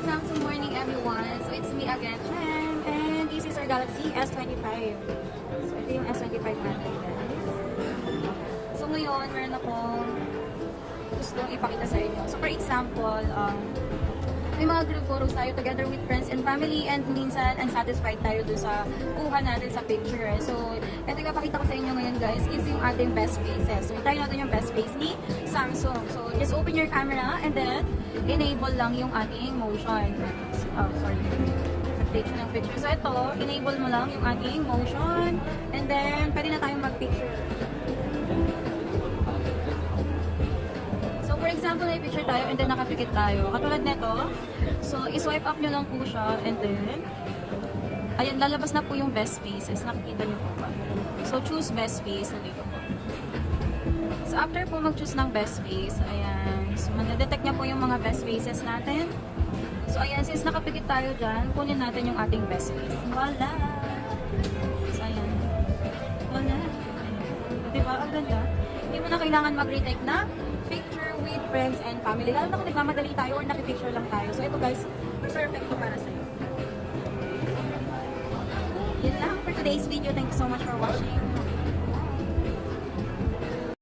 Good Samsung morning everyone. So it's me again, Chen, and this is our Galaxy S25. So ito yung S25 natin guys. So ngayon, meron akong gustong ipakita sa inyo. So for example, may mga group photos tayo together with friends and family and minsan unsatisfied tayo doon sa kuha natin sa picture. So, ito yung papakita ko sa inyo ngayon guys is yung ating best faces. So, try natin yung best face ni Samsung. So, just open your camera and then enable lang yung ating motion. Oh, sorry. Take ng picture. So, ito, enable mo lang yung ating motion and then pwede na tayong mag-picture. For example, may picture tayo and then nakapikit tayo. Katulad nito, so i-swipe up nyo lang po siya and then, ayan, lalabas na po yung best faces. Nakikita nyo po ba? So choose best face, nandito po. So after po mag-choose ng best face, ayan, so madedetect niya po yung mga best faces natin. So ayan, since nakapikit tayo dyan, kunin natin yung ating best face. Voila! So ayan. Voila! Diba? Ang ganda. Hindi mo na kailangan mag-retake na picture with friends and family. Lalo na kung nagmamadali tayo or nakipicture lang tayo. So ito guys, perfect to para sa'yo. Yun lang for today's video. Thank you so much for watching.